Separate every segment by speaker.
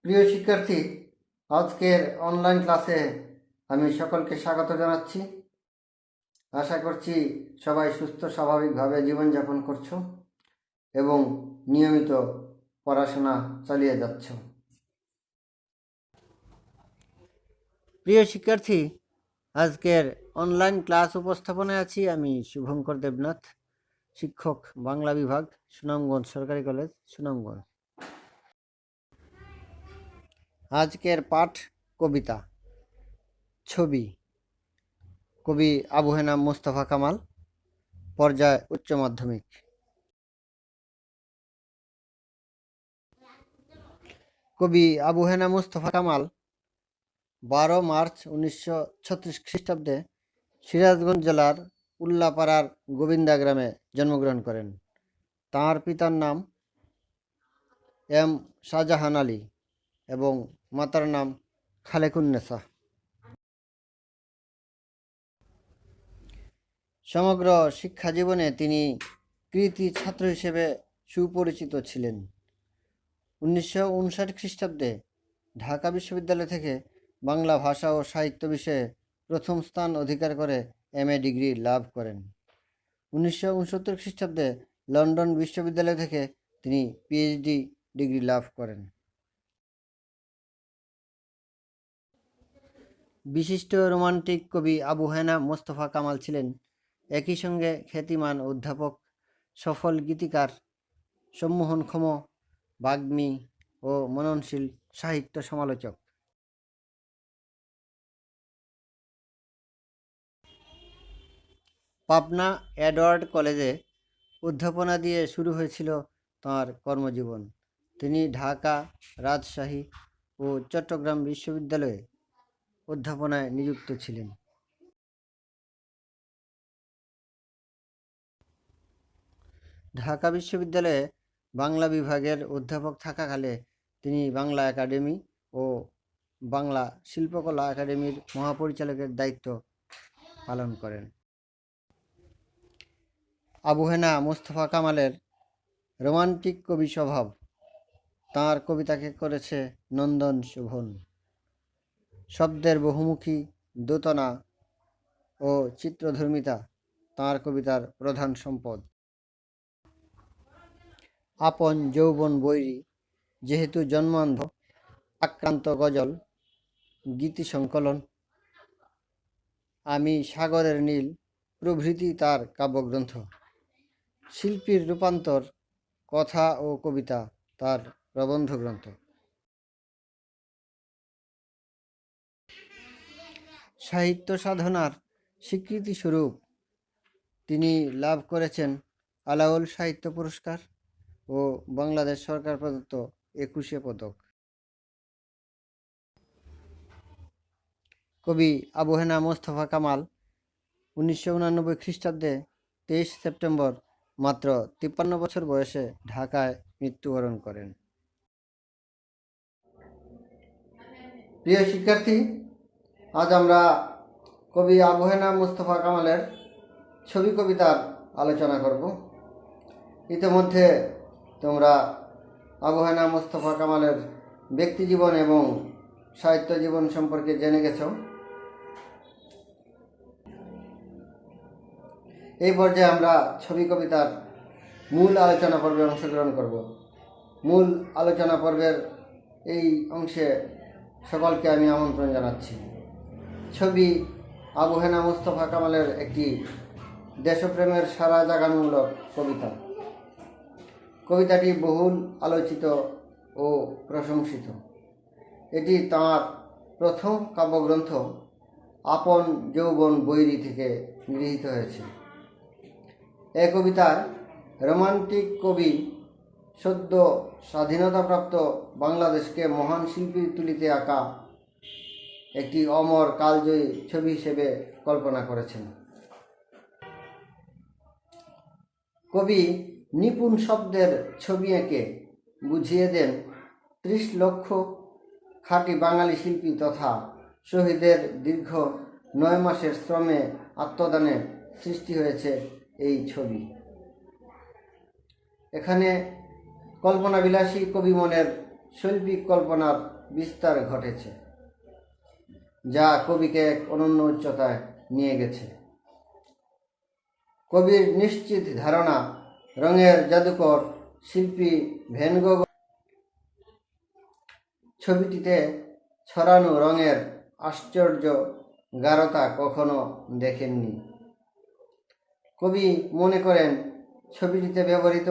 Speaker 1: প্রিয় শিক্ষার্থী, আজকের অনলাইন ক্লাসে আমি সকলকে স্বাগত জানাচ্ছি। আশা করছি সবাই সুস্থ স্বাভাবিকভাবে জীবনযাপন করছো এবং নিয়মিত পড়াশোনা চালিয়ে যাচ্ছ। প্রিয় শিক্ষার্থী, আজকের অনলাইন ক্লাস উপস্থাপনায় আছি আমি শুভঙ্কর দেবনাথ, শিক্ষক, বাংলা বিভাগ, সুনামগঞ্জ সরকারি কলেজ, সুনামগঞ্জ। আজকের পাঠ কবিতা ছবি, কবি আবু হেনা মোস্তফা কামাল, পর্যায় উচ্চ মাধ্যমিক। কবি আবু হেনা মোস্তফা কামাল 12 মার্চ 1936 খ্রিস্টাব্দে সিরাজগঞ্জ জেলার উল্লাপাড়ার গোবিন্দা গ্রামে জন্মগ্রহণ করেন। তাঁর পিতার নাম এম শাহজাহান আলী এবং মাতার নাম খালেকুন্নেসা। সমগ্র শিক্ষা জীবনে তিনি কৃতি ছাত্র হিসেবে সুপরিচিত ছিলেন। 1959 খ্রিস্টাব্দে ঢাকা বিশ্ববিদ্যালয় থেকে বাংলা ভাষা ও সাহিত্য বিষয়ে প্রথম স্থান অধিকার করে MA ডিগ্রি লাভ করেন। 1969 খ্রিস্টাব্দে লন্ডন বিশ্ববিদ্যালয় থেকে তিনি PhD ডিগ্রি লাভ করেন। বিশিষ্ট রোমান্টিক কবি আবু হেনা মোস্তফা কামাল ছিলেন একই সঙ্গে খ্যাতিমান অধ্যাপক, সফল গীতিকার, সম্মোহনক্ষম বাগ্মী ও মননশীল সাহিত্য সমালোচক। পাবনা এডওয়ার্ড কলেজে অধ্যাপনা দিয়ে শুরু হয়েছিল তাঁর কর্মজীবন। তিনি ঢাকা, রাজশাহী ও চট্টগ্রাম বিশ্ববিদ্যালয়ে অধ্যাপনায় নিযুক্ত ছিলেন। ঢাকা বিশ্ববিদ্যালয়ে বাংলা বিভাগের অধ্যাপক থাকাকালে তিনি বাংলা একাডেমি ও বাংলা শিল্পকলা একাডেমির মহাপরিচালকের দায়িত্ব পালন করেন। আবু হেনা মোস্তফা কামালের রোমান্টিক কবি স্বভাব তাঁর কবিতাকে করেছে নন্দন শোভন। শব্দের বহুমুখী দোতনা ও চিত্রধর্মিতা তাঁর কবিতার প্রধান সম্পদ। আপন যৌবন বৈরী, যেহেতু জন্মান্ধ, আক্রান্ত গজল, গীতি সংকলন, আমি সাগরের নীল প্রভৃতি তার কাব্যগ্রন্থ। শিল্পীর রূপান্তর, কথা ও কবিতা তার প্রবন্ধ গ্রন্থ। সাহিত্য সাধনার স্বীকৃতিস্বরূপ তিনি লাভ করেছেন আলাওল সাহিত্য পুরস্কার ও বাংলাদেশ সরকার প্রদত্ত 21 পদক। কবি আবু হেনা মোস্তফা কামাল 1989 খ্রিস্টাব্দে 23 সেপ্টেম্বর মাত্র 53 বছর বয়সে ঢাকায় মৃত্যুবরণ করেন। প্রিয় শিক্ষার্থী, আজ আমরা কবি আবু হেনা মোস্তফা কামালের ছবি কবিতার আলোচনা করব। ইতিমধ্যে তোমরা আবু হেনা মোস্তফা কামালের ব্যক্তিজীবন এবং সাহিত্য জীবন সম্পর্কে জেনে গেছ। এই পর্যায়ে আমরা ছবি কবিতার মূল আলোচনা পর্বে অংশগ্রহণ করব। মূল আলোচনা পর্বের এই অংশে সকলকে আমি আমন্ত্রণ জানাচ্ছি। ছবি আবু হেনা মোস্তফা কামালের একটি দেশপ্রেমের সারা জাগানোমূলক কবিতা। কবিতাটি বহুল আলোচিত ও প্রশংসিত। এটি তাঁর প্রথম কাব্যগ্রন্থ আপন যৌবন বৈরী থেকে গৃহীত হয়েছে। এই কবিতায় রোমান্টিক কবি সদ্য স্বাধীনতাপ্রাপ্ত বাংলাদেশকে মহান শিল্পীর তুলিতে আঁকা একটি অমর কালজয়ী ছবি হিসেবে কল্পনা করেছেন। কবি নিপুণ শব্দের ছবি এঁকে বুঝিয়ে দেন 30 লক্ষ খাঁটি বাঙালি শিল্পী তথা শহীদের দীর্ঘ 9 মাসের শ্রমে আত্মদানে সৃষ্টি হয়েছে এই ছবি। এখানে কল্পনাবিলাসী কবি মনের শৈল্পিক কল্পনার বিস্তার ঘটেছে, যা কবিকে এক অনন্য উচ্চতায় নিয়ে গেছে। কবির নিশ্চিত ধারণা, রঙের জাদুকর শিল্পী ভ্যান গোগ ছবিটিতে ছড়ানো রঙের আশ্চর্য গাঢ়তা কখনো দেখেননি। কবি মনে করেন, ছবিটিতে ব্যবহৃত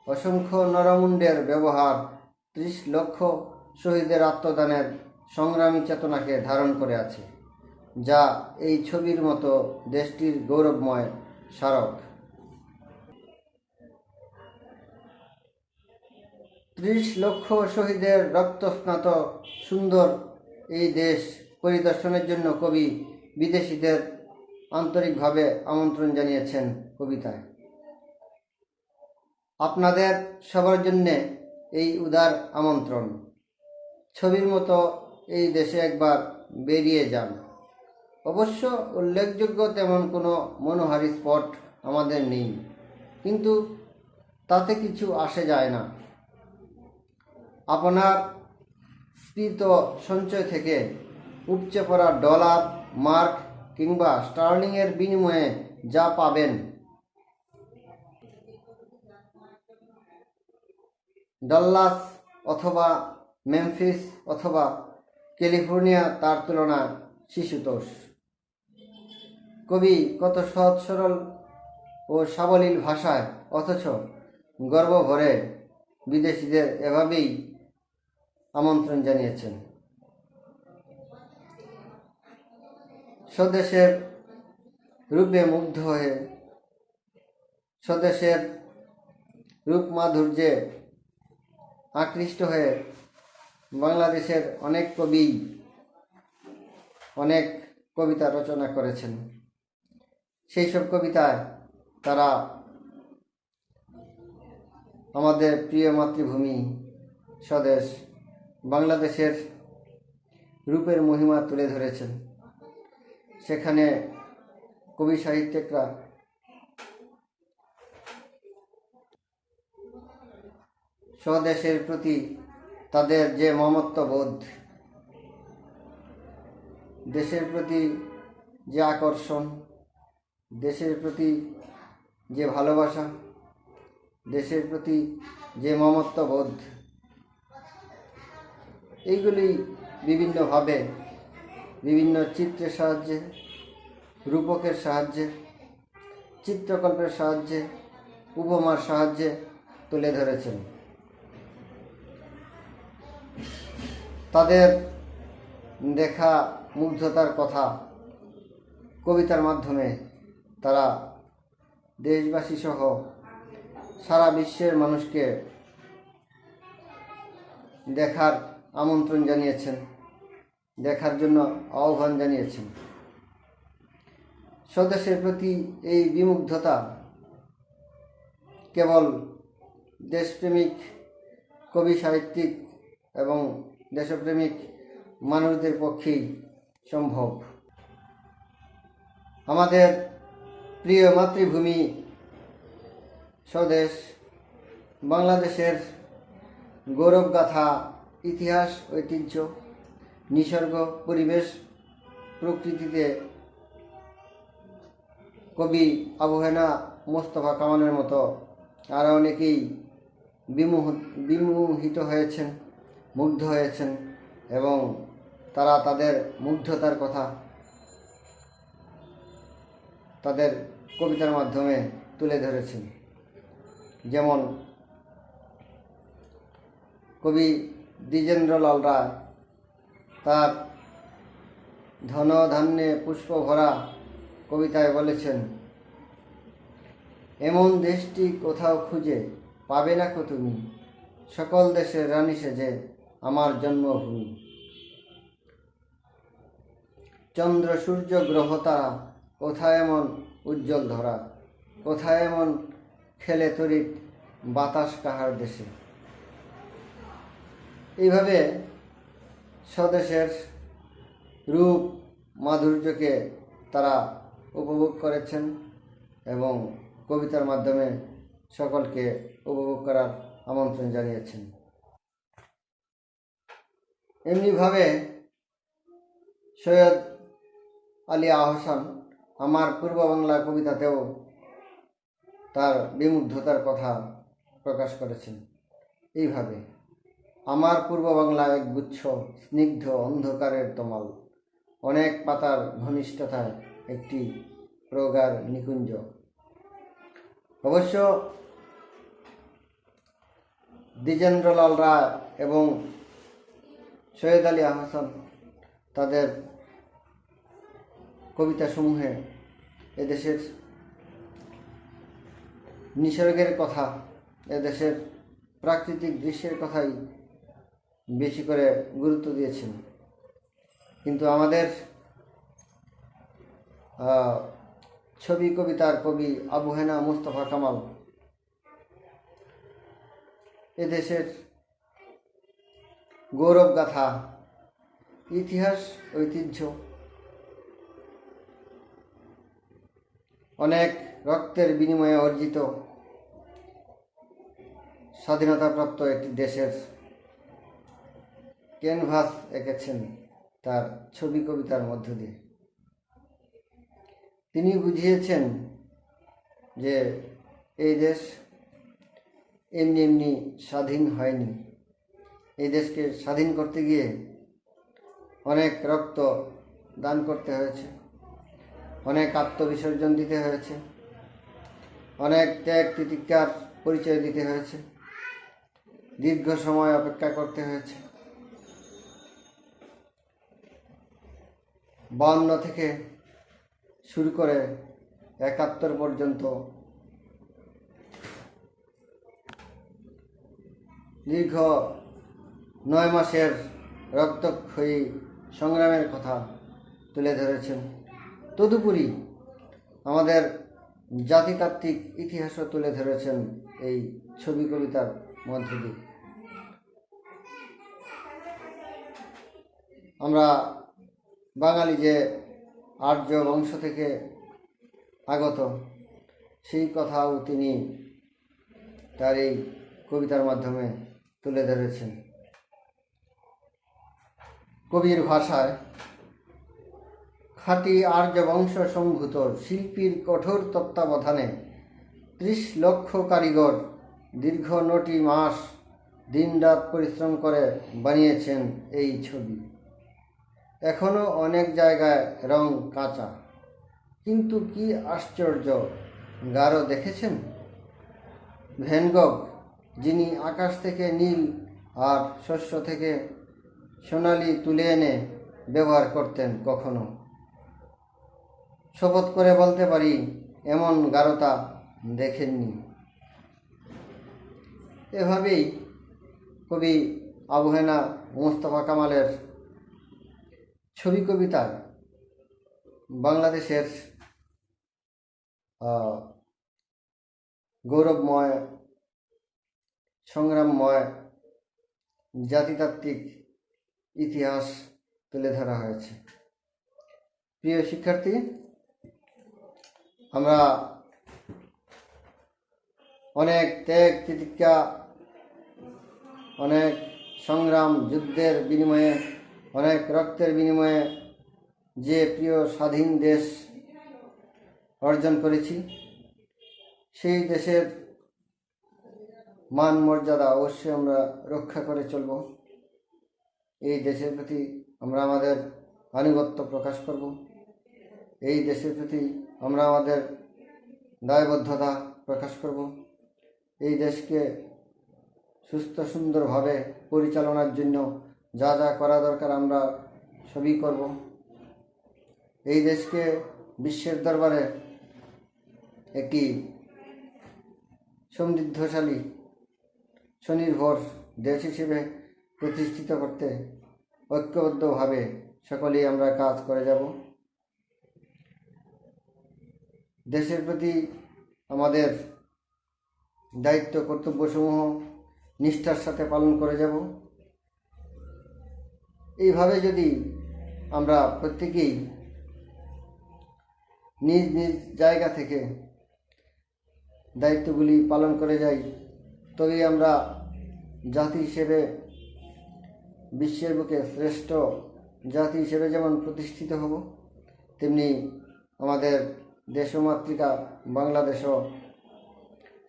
Speaker 1: অসংখ্য নরমুণ্ডের ব্যবহার 30 লক্ষ শহীদের আত্মদানের সংগ্রামী চেতনাকে ধারণ করে আছে, যা এই ছবির মতো দেশটির গৌরবময় স্মারক। 30 লক্ষ শহীদের রক্তস্নাত সুন্দর এই দেশ পরিদর্শনের জন্য কবি বিদেশিদের আন্তরিকভাবে আমন্ত্রণ জানিয়েছেন কবিতায়। আপনাদের সবার জন্যে এই উদার আমন্ত্রণ। ছবির মতো এই দেশে একবার বেরিয়ে যান। অবশ্য উল্লেখযোগ্য তেমন কোনো মনোহারী স্পট আমাদের নেই, কিন্তু তাতে কিছু আসে যায় না। আপনার স্ফীত সঞ্চয় থেকে উপচে পড়া ডলার, মার্ক কিংবা স্টার্লিংয়ের বিনিময়ে যা পাবেন, ডাল্লাস অথবা মেমফিস অথবা ক্যালিফোর্নিয়া তার তুলনায় শিশুতোষ। কবি কত সহজ সরল ও সাবলীল ভাষায়, অথচ গর্ব ভরে বিদেশিদের এভাবেই আমন্ত্রণ জানিয়েছেন। স্বদেশের রূপে মুগ্ধ হয়ে, স্বদেশের রূপ মাধুর্যে আকৃষ্ট হয়ে বাংলাদেশের অনেক কবি অনেক কবিতা রচনা করেছেন। সেই সব কবিতায় তারা আমাদের প্রিয় মাতৃভূমি স্বদেশ বাংলাদেশের রূপের মহিমা তুলে ধরেছেন। সেখানে কবি সাহিত্যিকরা স্বদেশের প্রতি তাদের যে মমত্ববোধ, দেশের প্রতি যে আকর্ষণ, দেশের প্রতি যে ভালোবাসা, দেশের প্রতি যে মমত্ববোধ, এইগুলি বিভিন্নভাবে বিভিন্ন চিত্রের সাহায্যে, রূপকের সাহায্যে, চিত্রকল্পের সাহায্যে, উপমার সাহায্যে তুলে ধরেছেন। তাদের দেখা মুগ্ধতার কথা কবিতার মাধ্যমে তারা দেশবাসী সহ সারা বিশ্বের মানুষকে দেখার আমন্ত্রণ জানিয়েছেন, দেখার জন্য আহ্বান জানিয়েছেন। স্বদেশের প্রতি এই বিমুগ্ধতা কেবল দেশপ্রেমিক কবি সাহিত্যিক এবং দেশপ্রেমিক মানুষদের পক্ষেই সম্ভব। আমাদের প্রিয় মাতৃভূমি স্বদেশ বাংলাদেশের গৌরবগাথা, ইতিহাস, ঐতিহ্য, নিসর্গ, পরিবেশ, প্রকৃতিতে কবি আবু হেনা মোস্তফা কামালের মতো আরও অনেকেই বিমোহিত হয়েছেন, মুগ্ধ হয়েছেন এবং তারা তাদের মুগ্ধতার কথা তাদের কবিতার মাধ্যমে তুলে ধরেছেন। যেমন কবি দ্বিজেন্দ্রলাল রায় তার ধন ধান্যে পুষ্প ভরা কবিতায় বলেছেন, এমন দেশটি কোথাও খুঁজে পাবে না কো তুমি, সকল দেশের রানী সেজে আমার জন্মভূমি। চন্দ্র সূর্য গ্রহ তারা কোথায় এমন উজ্জ্বল ধরা, কোথায় এমন খেলে তড়িৎ বাতাস কাহার দেশে। এইভাবে স্বদেশের রূপ মাধুর্যকে তারা উপভোগ করেছেন এবং কবিতার মাধ্যমে সকলকে উপভোগ করার আমন্ত্রণ জানিয়েছেন। এমনিভাবে সৈয়দ আলী আহসান আমার পূর্ব বাংলা কবিতাতেও তার বিমুগ্ধতার কথা প্রকাশ করেছেন এইভাবে: আমার পূর্ব বাংলা এক গুচ্ছ স্নিগ্ধ অন্ধকারের তমাল, অনেক পাতার ঘনিষ্ঠতায় একটি প্রগাঢ় নিকুঞ্জ। অবশ্য দ্বিজেন্দ্রলাল রায় এবং সৈয়দ আলী আহসান তাদের কবিতাসমূহে এদেশের নিসর্গের কথা, এদেশের প্রাকৃতিক দৃশ্যের কথাই বেশি করে গুরুত্ব দিয়েছেন। কিন্তু আমাদের ছবি কবিতার কবি আবু হেনা মুস্তফা কামাল এদেশের গৌরব গাথা, ইতিহাস, ঐতিহ্য, অনেক রক্তের বিনিময়ে অর্জিত স্বাধীনতাপ্রাপ্ত একটি দেশের ক্যানভাস এঁকেছেন তার ছবি কবিতার মধ্য দিয়ে। তিনি বুঝিয়েছেন যে এই দেশ এমনি এমনি স্বাধীন হয়নি। এই দেশকে স্বাধীন করতে গিয়ে অনেক রক্ত দান করতে হয়েছে, অনেক আত্মবিসর্জন দিতে হয়েছে, অনেক ত্যাগ তিতিক্ষার পরিচয় দিতে হয়েছে, দীর্ঘ সময় অপেক্ষা করতে হয়েছে। 52 থেকে শুরু করে 71 পর্যন্ত দীর্ঘ 9 মাসের রক্তক্ষয়ী সংগ্রামের কথা তুলে ধরেছেন। তদুপরি আমাদের জাতিতাত্ত্বিক ইতিহাসও তুলে ধরেছেন এই ছবি কবিতার মধ্য দিয়ে। আমরা বাঙালি যে আর্য বংশ থেকে আগত, সেই কথাও তিনি তার এই কবিতার মাধ্যমে তুলে ধরেছেন। কবির ভাষায়, খাঁটি আর্য বংশ সম্ভূত শিল্পীর কঠোর তত্ত্বাবধানে 30 লক্ষ কারিগর দীর্ঘ 9টি মাস দিনরাত পরিশ্রম করে বানিয়েছেন এই ছবি। এখনও অনেক জায়গায় রং কাঁচা, কিন্তু কি আশ্চর্য গাঢ় দেখেছেন? ভ্যান গঘ, যিনি আকাশ থেকে নীল আর শস্য থেকে সোনালি তুলে এনে ব্যবহার করতেন, কখনো শপথ করে বলতে পারি এমন গাঢ়তা দেখেননি। এভাবেই কবি আবু হেনা মুস্তফা কামালের ছবি কবিতার বাংলাদেশের গৌরবময়, সংগ্রামময় জাতিতাত্ত্বিক ইতিহাস তুলে ধরা হয়েছে। প্রিয় শিক্ষার্থী, আমরা অনেক ত্যাগ তিতিক্ষা, অনেক সংগ্রাম, যুদ্ধের বিনিময়ে, অনেক রক্তের বিনিময়ে যে প্রিয় স্বাধীন দেশ অর্জন করেছি, সেই দেশের মান মর্যাদা অবশ্যই আমরা রক্ষা করে চলব। এই দেশের প্রতি আমরা আমাদের আনুগত্য প্রকাশ করব। এই দেশের প্রতি আমরা আমাদের দায়বদ্ধতা প্রকাশ করব। এই দেশকে সুস্থ সুন্দরভাবে পরিচালনার জন্য যা যা করা দরকার আমরা সবই করব। এই দেশকে বিশ্বের দরবারে একটি সমৃদ্ধশালী, স্বনির্ভর দেশ হিসেবে প্রতিষ্ঠিত করতে ঐক্যবদ্ধভাবে সকলেই আমরা কাজ করে যাব। দেশের প্রতি আমাদের দায়িত্ব কর্তব্যসমূহ নিষ্ঠার সাথে পালন করে যাব। এইভাবে যদি আমরা প্রত্যেকেই নিজ নিজ জায়গা থেকে দায়িত্বগুলি পালন করে যাই, তবেই আমরা জাতি হিসেবে বিশ্বের বুকে শ্রেষ্ঠ জাতি হিসেবে যেমন প্রতিষ্ঠিত হব, তেমনি আমাদের দেশমাতৃকা বাংলাদেশও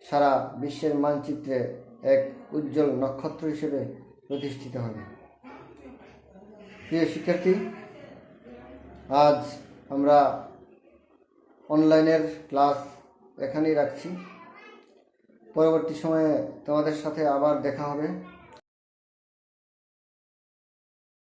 Speaker 1: সারা বিশ্বের মানচিত্রে এক উজ্জ্বল নক্ষত্র হিসেবে প্রতিষ্ঠিত হবে। প্রিয় শিক্ষার্থী, আজ আমরা অনলাইনের ক্লাস এখানেই রাখছি। পরবর্তী সময়ে তোমাদের সাথে আবার দেখা হবে।